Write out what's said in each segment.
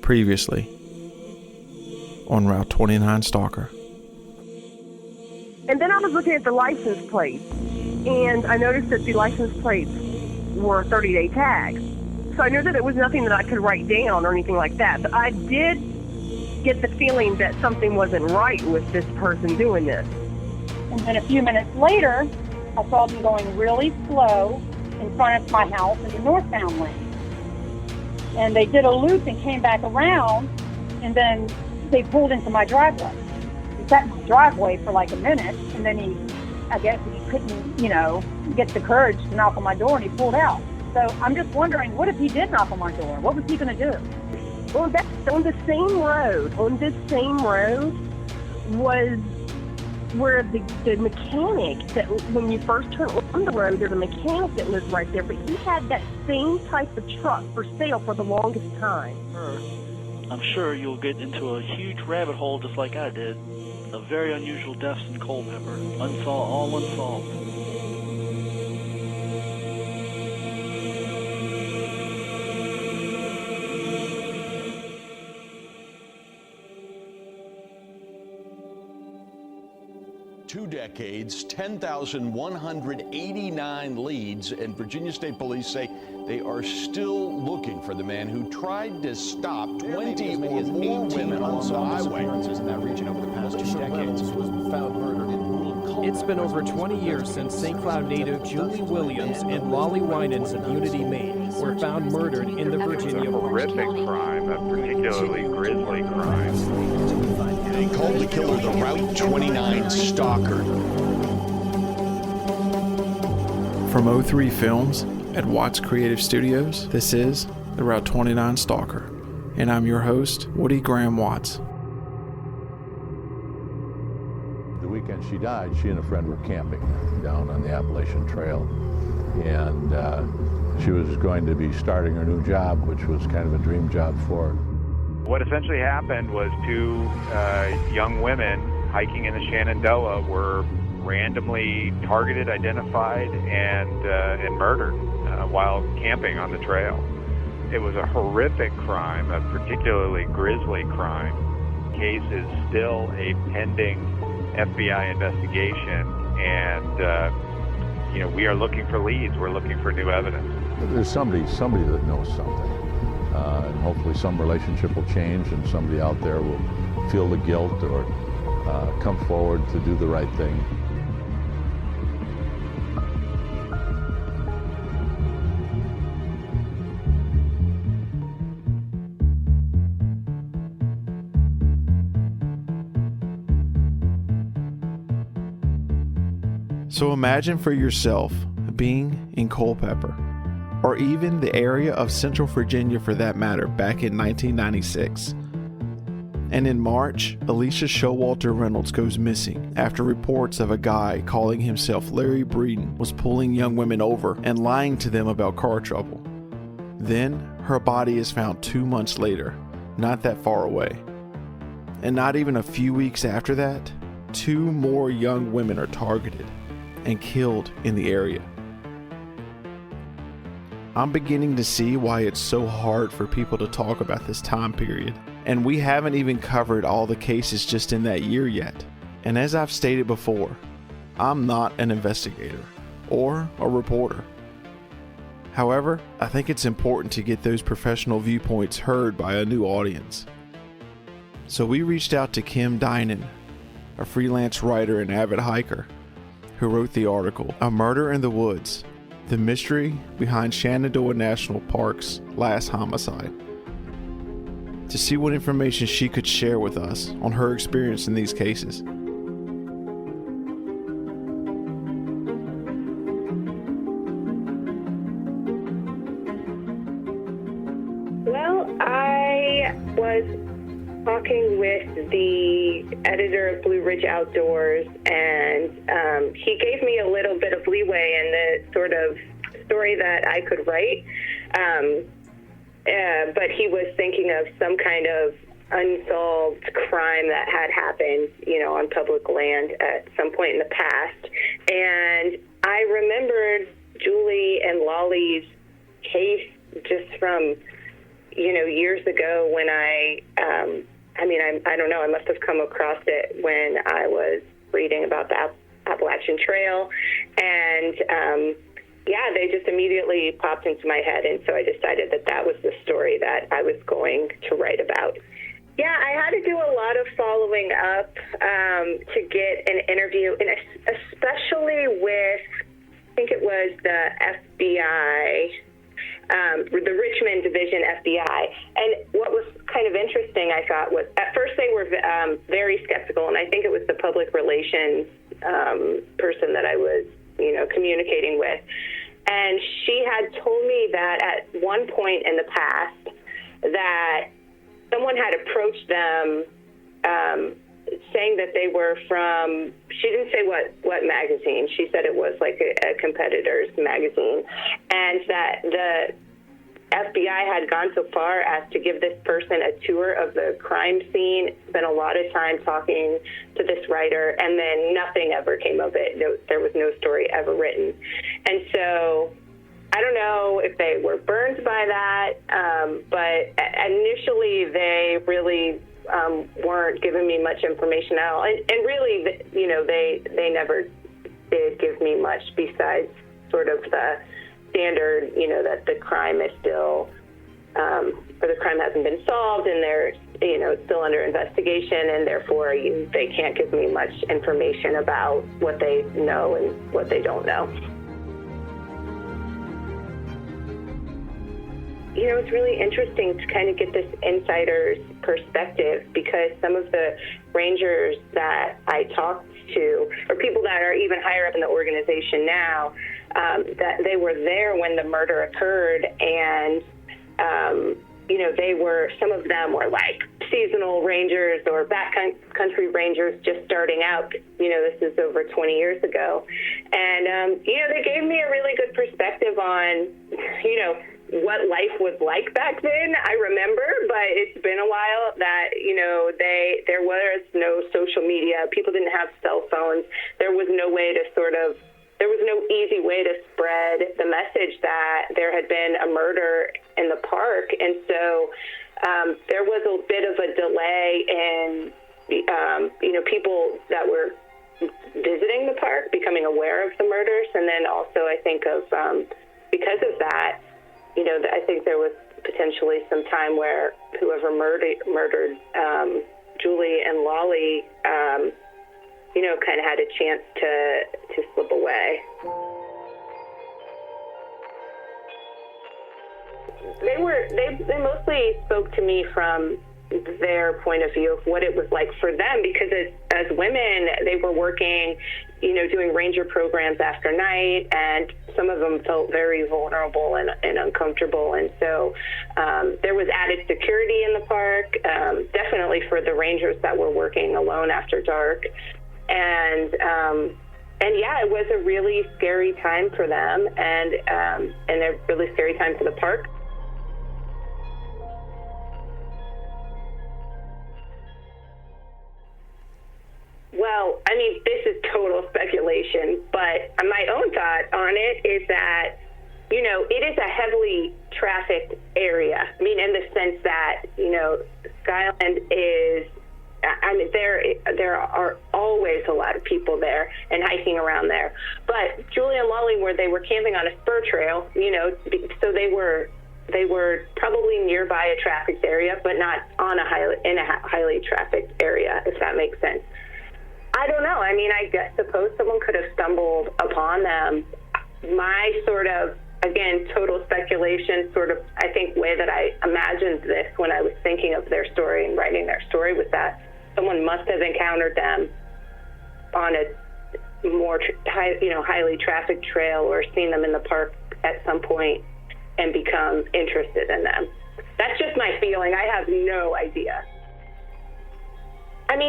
Previously on Route 29 Stalker. And then I was looking at the license plates, and I noticed that the license plates were 30-day tags. So I knew that it was nothing that I could write down or anything like that. But I did get the feeling that something wasn't right with this person doing this. And then a few minutes later, I saw them going really slow in front of my house in the northbound lane. And they did a loop and came back around, and then they pulled into my driveway. He sat in my driveway for like a minute, and then I guess he couldn't, get the courage to knock on my door, and he pulled out. So I'm just wondering, what if he did knock on my door? What was he going to do? Well, on this same road was where the mechanic that when you first turn on the road, there's a mechanic that lives right there, but he had that same type of truck for sale for the longest time. I'm sure you'll get into a huge rabbit hole just like I did. Of very unusual deaths in Culpeper. All unsolved. Two decades, 10,189 leads, and Virginia State Police say they are still looking for the man who tried to stop 20 or more women on the highway. In that region over the past 2 decades was found murdered in rural. It's been over 20 years since St. Cloud native Julie Williams and Lolly Winans of Unity, Maine were found murdered in the Virginia It's a horrific crime, a particularly grisly crime. They called the killer the Route 29 Stalker. From O3 Films at Watts Creative Studios, this is the Route 29 Stalker, and I'm your host, Woody Graham Watts. The weekend she died, she and a friend were camping down on the Appalachian Trail, and she was going to be starting her new job, which was kind of a dream job for her. What essentially happened was two young women hiking in the Shenandoah were randomly targeted, identified, and murdered while camping on the trail. It was a horrific crime, a particularly grisly crime. The case is still a pending FBI investigation, and we are looking for leads. We're looking for new evidence. There's somebody that knows something. And hopefully some relationship will change and somebody out there will feel the guilt or come forward to do the right thing. So imagine for yourself being in Culpeper, or even the area of Central Virginia for that matter, back in 1996. And in March, Alicia Showalter Reynolds goes missing after reports of a guy calling himself Larry Breeden was pulling young women over and lying to them about car trouble. Then her body is found 2 months later, not that far away. And not even a few weeks after that, 2 more young women are targeted and killed in the area. I'm beginning to see why it's so hard for people to talk about this time period. And we haven't even covered all the cases just in that year yet. And as I've stated before, I'm not an investigator or a reporter. However, I think it's important to get those professional viewpoints heard by a new audience. So we reached out to Kim Dinan, a freelance writer and avid hiker, who wrote the article, A Murder in the Woods: The Mystery Behind Shenandoah National Park's Last Homicide, to see what information she could share with us on her experience in these cases. Well, I was talking with the editor of Blueridge Outdoors, and he gave me a little bit of leeway in the sort of story that I could write, but he was thinking of some kind of unsolved crime that had happened, on public land at some point in the past. And I remembered Julie and Lolly's case just from, years ago when I don't know, I must have come across it when I was reading about the Appalachian Trail, and they just immediately popped into my head, and so I decided that was the story that I was going to write about. Yeah, I had to do a lot of following up to get an interview, and especially with, I think it was the FBI, the Richmond Division FBI. And what was kind of interesting, I thought, was at first they were very skeptical, and I think it was the public relations person that I was, communicating with. And she had told me that at one point in the past that someone had approached them saying that they were from, she didn't say what magazine. She said it was like a competitor's magazine. And that the FBI had gone so far as to give this person a tour of the crime scene, spent a lot of time talking to this writer, and then nothing ever came of it. There was no story ever written. And so I don't know if they were burned by that, but initially they really weren't giving me much information at all. And really, they never did give me much besides sort of the standard, that the crime is still, or the crime hasn't been solved, and they're, it's still under investigation, and therefore they can't give me much information about what they know and what they don't know. It's really interesting to kind of get this insider's perspective, because some of the rangers that I talked to, or people that are even higher up in the organization now, that they were there when the murder occurred, and some of them were like seasonal rangers or backcountry rangers just starting out. This is over 20 years ago, and they gave me a really good perspective on what life was like back then. I remember, but it's been a while that, there was no social media. People didn't have cell phones. There was no way to there was no easy way to spread the message that there had been a murder in the park. And so there was a bit of a delay in, people that were visiting the park becoming aware of the murders. And then also I think of, because of that, I think there was potentially some time where whoever murdered Julie and Lolly, kind of had a chance to slip away. They mostly spoke to me from their point of view of what it was like for them, because as women, they were working, doing ranger programs after night, and some of them felt very vulnerable and uncomfortable. And so there was added security in the park, definitely for the rangers that were working alone after dark. And yeah, it was a really scary time for them, and a really scary time for the park. Well, this is total speculation, but my own thought on it is that, it is a heavily trafficked area. In the sense that, Skyland is, there are always a lot of people there and hiking around there. But Julie and Lolly, where they were camping on a spur trail, so they were probably nearby a trafficked area, but not on in a highly trafficked area, if that makes sense. I don't know. I suppose someone could have stumbled upon them. My sort of, again, total speculation, I think, way that I imagined this when I was thinking of their story and writing their story was that someone must have encountered them on a more, highly trafficked trail, or seen them in the park at some point and become interested in them. That's just my feeling. I have no idea.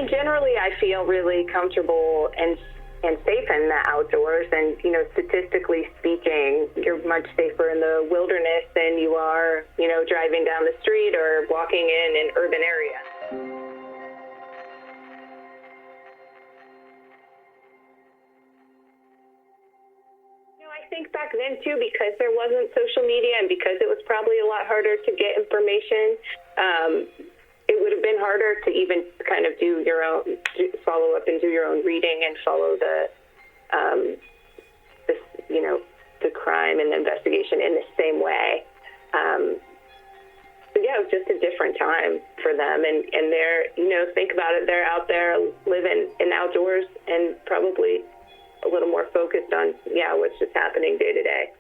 Generally, I feel really comfortable and safe in the outdoors. And, statistically speaking, you're much safer in the wilderness than you are, driving down the street or walking in an urban area. I think back then too, because there wasn't social media and because it was probably a lot harder to get information, it would have been harder to even kind of do your own, follow up and do your own reading and follow the crime and the investigation in the same way. So yeah, it was just a different time for them. And they're, think about it, they're out there living in outdoors and probably a little more focused on, what's just happening day to day.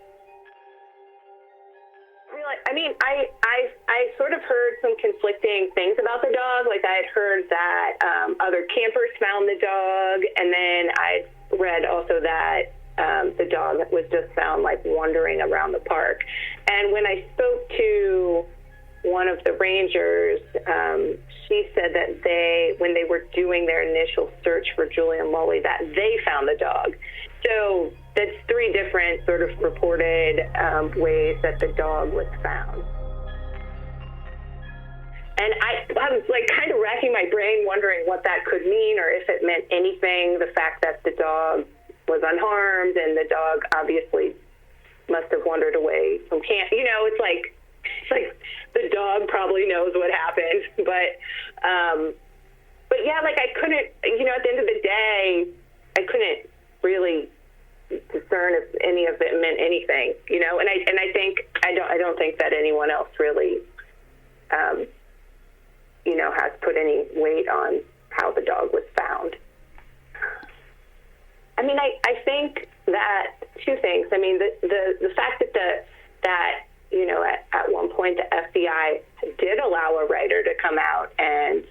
I sort of heard some conflicting things about the dog. Like, I had heard that other campers found the dog, and then I read also that the dog was just found, like, wandering around the park. And when I spoke to one of the rangers, she said that when they were doing their initial search for Julie and Lolly, that they found the dog. So that's three different sort of reported ways that the dog was found. And I was like kind of racking my brain wondering what that could mean, or if it meant anything, the fact that the dog was unharmed and the dog obviously must have wandered away from camp. It's like the dog probably knows what happened, but yeah, like I couldn't, at the end of the day, I couldn't really discern if any of it meant anything, and I don't think that anyone else really, has put any weight on how the dog was found. I mean, I think that two things. I mean, the fact that at one point the FBI did allow a writer to come out and,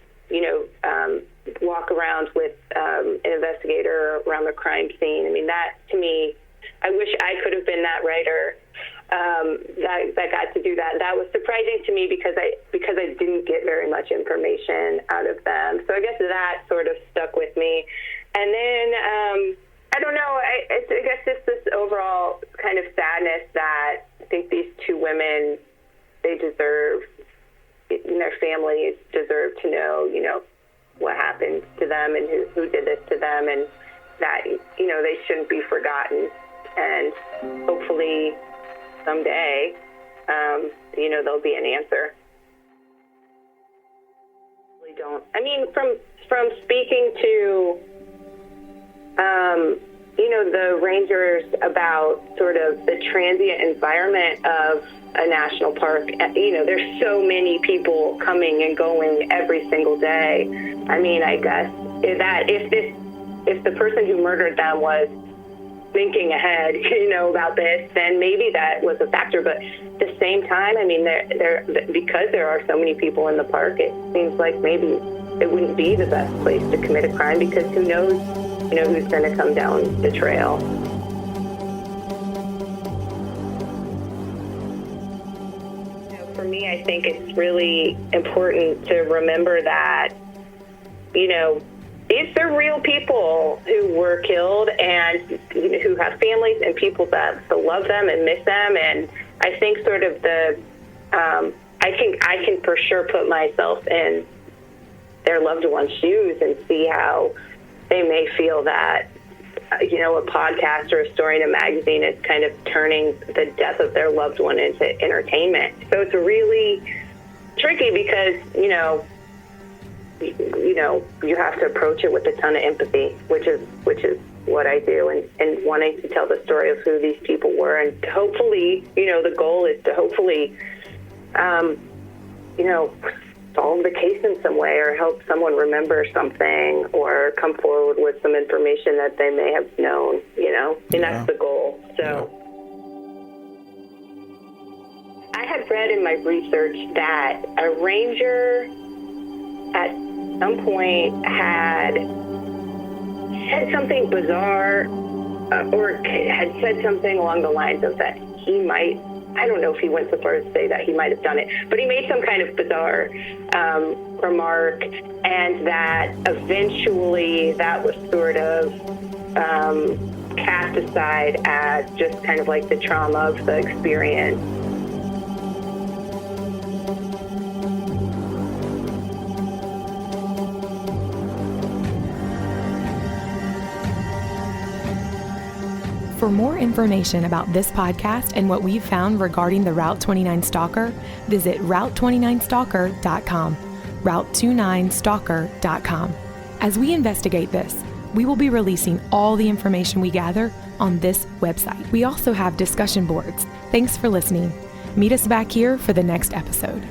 walk around with an investigator around the crime scene. I mean, that to me, I wish I could have been that writer that got to do that. That was surprising to me because I didn't get very much information out of them. So I guess that sort of stuck with me. And then, I don't know, I guess just this overall kind of sadness that I think these two women, they deserve, their families deserve to know, what happened to them and who did this to them, and that, they shouldn't be forgotten. And hopefully someday, there'll be an answer. I really don't. I mean, from speaking to, the rangers about sort of the transient environment of a national park, there's so many people coming and going every single day. I mean, I guess if the person who murdered them was thinking ahead, about this, then maybe that was a factor. But at the same time, I mean, because there are so many people in the park, it seems like maybe it wouldn't be the best place to commit a crime, because who knows, who's going to come down the trail. For me, I think it's really important to remember that, these are real people who were killed and who have families and people that still love them and miss them. And I think sort of I can for sure put myself in their loved one's shoes and see how they may feel that, a podcast or a story in a magazine is kind of turning the death of their loved one into entertainment. So it's really tricky because, you have to approach it with a ton of empathy, which is what I do, and wanting to tell the story of who these people were. And hopefully, the goal is to hopefully, solve the case in some way, or help someone remember something, or come forward with some information that they may have known, and that's the goal. So I had read in my research that a ranger at some point had said something bizarre, or had said something along the lines of that he might, I don't know if he went so far as to say that he might have done it, but he made some kind of bizarre remark, and that eventually that was sort of cast aside as just kind of like the trauma of the experience. For more information about this podcast and what we've found regarding the Route 29 Stalker, visit Route29Stalker.com, Route29Stalker.com. As we investigate this, we will be releasing all the information we gather on this website. We also have discussion boards. Thanks for listening. Meet us back here for the next episode.